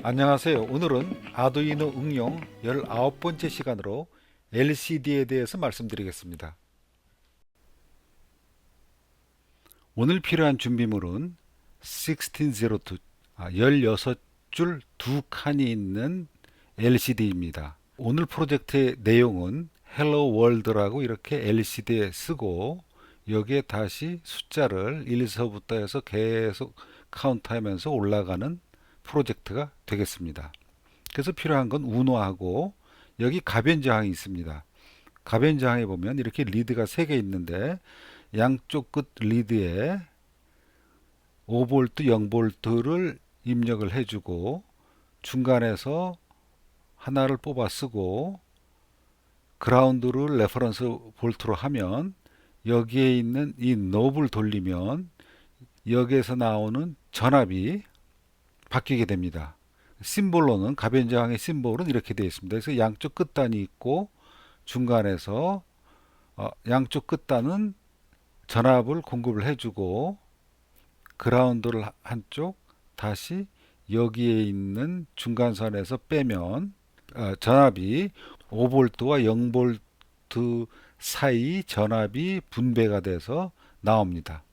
안녕하세요. 오늘은 아두이노 응용 19번째 시간으로 LCD에 대해서 말씀드리겠습니다. 오늘 필요한 준비물은 1602, 16줄 두 칸이 있는 LCD입니다. 오늘 프로젝트의 내용은 Hello World라고 이렇게 LCD에 쓰고 여기에 다시 숫자를 1서부터 해서 계속 카운트하면서 올라가는 프로젝트가 되겠습니다. 그래서 필요한 건 우노하고 여기 가변 저항이 있습니다. 가변 저항에 보면 이렇게 리드가 3개 있는데 양쪽 끝 리드에 5V, 0V를 입력을 해주고 중간에서 하나를 뽑아 쓰고 그라운드를 레퍼런스 볼트로 하면 여기에 있는 이 노브를 돌리면 여기에서 나오는 전압이 바뀌게 됩니다. 심볼로는 가변저항의 심볼은 이렇게 되어 있습니다. 그래서 양쪽 끝단이 있고 중간에서 양쪽 끝단은 전압을 공급을 해주고 그라운드를 한쪽 다시 여기에 있는 중간선에서 빼면 전압이 5V와 0V 사이 전압이 분배가 돼서 나옵니다.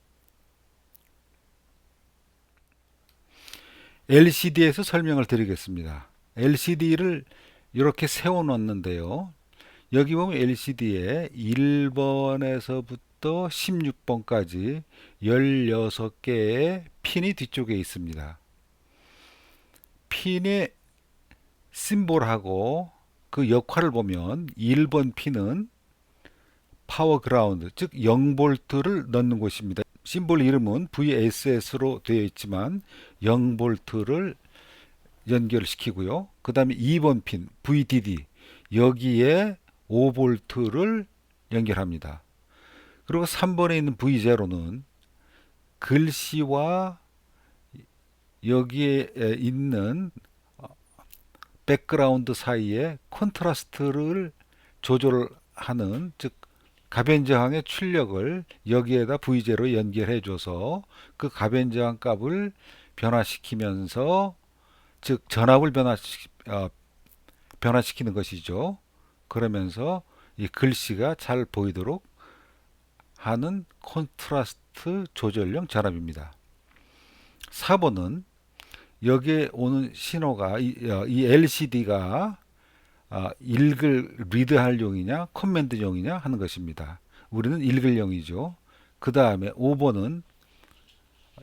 LCD에서 설명을 드리겠습니다. LCD를 이렇게 세워 놓는데요. 여기 보면 LCD에 1번에서부터 16번까지 16개의 핀이 뒤쪽에 있습니다. 핀의 심볼하고 그 역할을 보면 1번 핀은 파워 그라운드, 즉 0V를 넣는 곳입니다. 심볼 이름은 VSS로 되어 있지만 0V를 연결시키고요. 그 다음에 2번 핀 VDD 여기에 5V를 연결합니다. 그리고 3번에 있는 V0는 글씨와 여기에 있는 백그라운드 사이에 콘트라스트를 조절하는, 즉 가변저항의 출력을 여기에다 V0로 연결해 줘서 그 가변저항 값을 변화시키면서, 즉 전압을 변화시키는 것이죠. 그러면서 이 글씨가 잘 보이도록 하는 콘트라스트 조절용 전압입니다. 4번은 여기에 오는 신호가 이 LCD가 리드할 용이냐 커맨드 용이냐 하는 것입니다. 우리는 읽을 용이죠. 그 다음에 5번은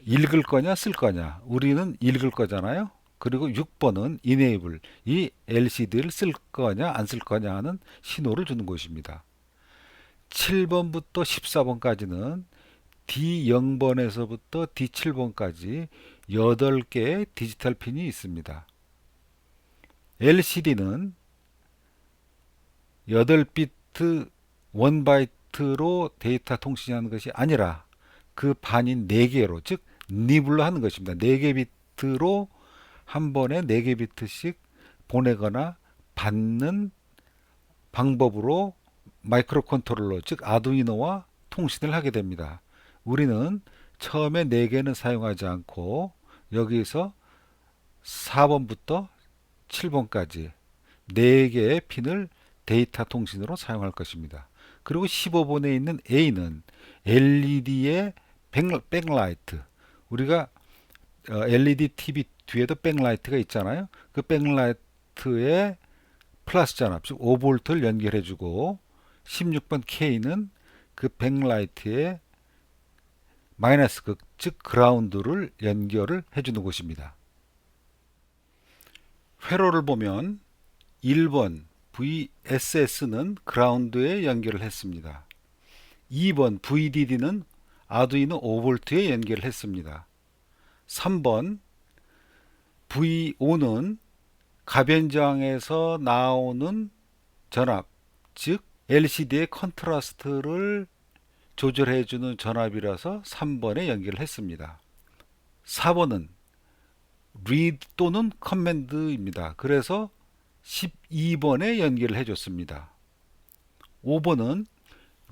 읽을 거냐 쓸 거냐, 우리는 읽을 거잖아요. 그리고 6번은 enable, 이 LCD를 쓸 거냐 안 쓸 거냐 하는 신호를 주는 것입니다. 7번부터 14번까지는 D0번에서부터 D7번까지 8개의 디지털 핀이 있습니다. LCD는 8비트 1바이트로 데이터 통신하는 것이 아니라 그 반인 4개로, 즉 니블로 하는 것입니다. 4개 비트로 한 번에 4개 비트씩 보내거나 받는 방법으로 마이크로 컨트롤러, 즉 아두이노와 통신을 하게 됩니다. 우리는 처음에 4개는 사용하지 않고 여기서 4번부터 7번까지 4개의 핀을 데이터 통신으로 사용할 것입니다. 그리고 15번에 있는 A는 LED의 백라이트, 우리가 LED TV 뒤에도 백라이트가 있잖아요. 그 백라이트에 플러스 전압, 즉 5V를 연결해주고 16번 K는 그 백라이트에 마이너스 극, 즉 그라운드를 연결을 해주는 곳입니다. 회로를 보면 1번 VSS는 그라운드에 연결을 했습니다. 2번 VDD는 아두이노 5V에 연결을 했습니다. 3번 V5는 가변저항에서 나오는 전압, 즉 LCD의 컨트라스트를 조절해주는 전압이라서 3번에 연결을 했습니다. 4번은 read 또는 command입니다. 그래서 12번에 연결을 해줬습니다. 5번은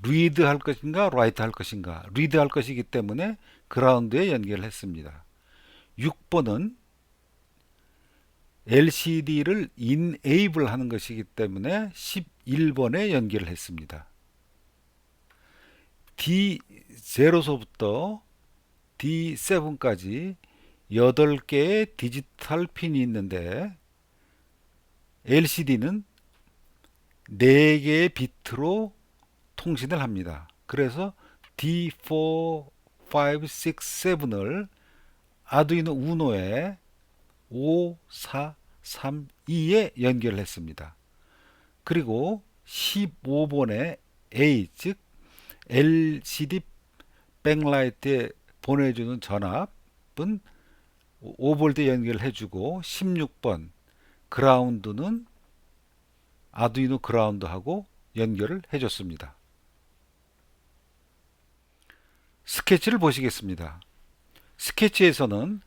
read 할 것인가 write 할 것인가, read 할 것이기 때문에 그라운드에 연결을 했습니다. 6번은 LCD를 enable 하는 것이기 때문에 11번에 연결을 했습니다. D0소부터 D7까지 8개의 디지털 핀이 있는데 LCD는 4개의 비트로 통신을 합니다. 그래서 D4, 5, 6, 7을 아두이노 우노에 5, 4, 3, 2에 연결했습니다. 그리고 15번에 A, 즉 LCD 백라이트에 보내주는 전압은 5V 연결해주고 16번 그라운드는 아두이노 그라운드하고 연결을 해줬습니다. 스케치를 보시겠습니다. 스케치에서는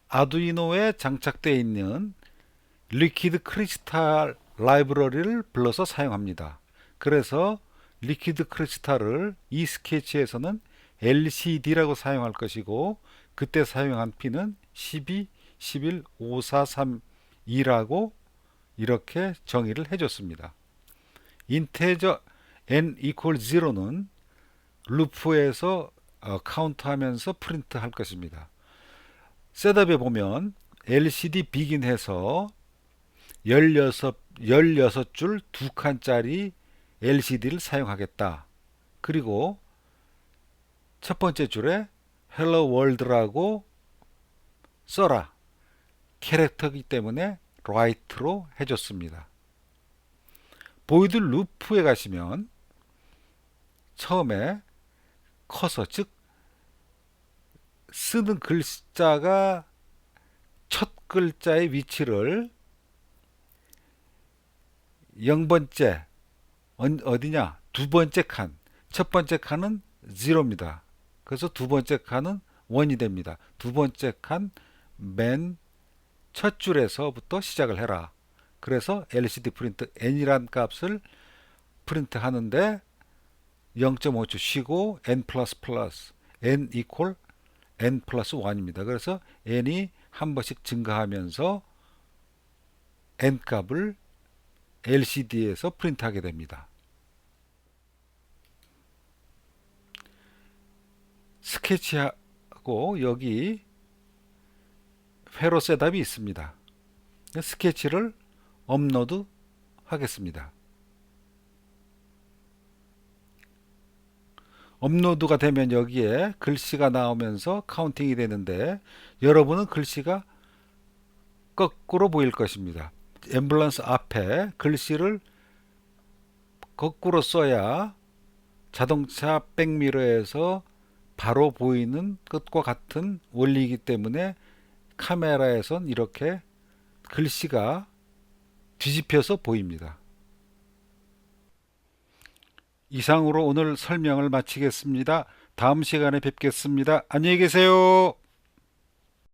아두이노에 장착되어 있는 리퀴드 크리스탈 라이브러리를 불러서 사용합니다. 그래서 리퀴드 크리스탈을 이 스케치에서는 LCD라고 사용할 것이고 그때 사용한 핀은 12, 11, 5, 4, 3, 2라고 이렇게 정의를 해줬습니다. 인테저 n equal 0는 루프에서 카운트하면서 프린트 할 것입니다. 셋업에 보면 LCD 비긴해서 16줄 2칸짜리 LCD를 사용하겠다. 그리고 첫 번째 줄에 Hello World라고 써라. 캐릭터이기 때문에 Write로 해줬습니다. 보이드 루프에 가시면 처음에 커서, 즉 쓰는 글자가 첫 글자의 위치를 0번째 어디냐? 두 번째 칸. 첫 번째 칸은 0입니다. 그래서 두 번째 칸은 1이 됩니다. 두 번째 칸 맨 첫 줄에서부터 시작을 해라. 그래서 LCD 프린트 n이란 값을 프린트 하는데 0.5초 쉬고 n++ n equal n 플러스 1입니다. 그래서 n이 한 번씩 증가하면서 n 값을 LCD에서 프린트하게 됩니다. 스케치하고 여기 회로 셋업이 있습니다. 스케치를 업로드 하겠습니다. 업로드가 되면 여기에 글씨가 나오면서 카운팅이 되는데 여러분은 글씨가 거꾸로 보일 것입니다. 앰뷸런스 앞에 글씨를 거꾸로 써야 자동차 백미러에서 바로 보이는 것과 같은 원리이기 때문에 카메라에선 이렇게 글씨가 뒤집혀서 보입니다. 이상으로 오늘 설명을 마치겠습니다. 다음 시간에 뵙겠습니다. 안녕히 계세요.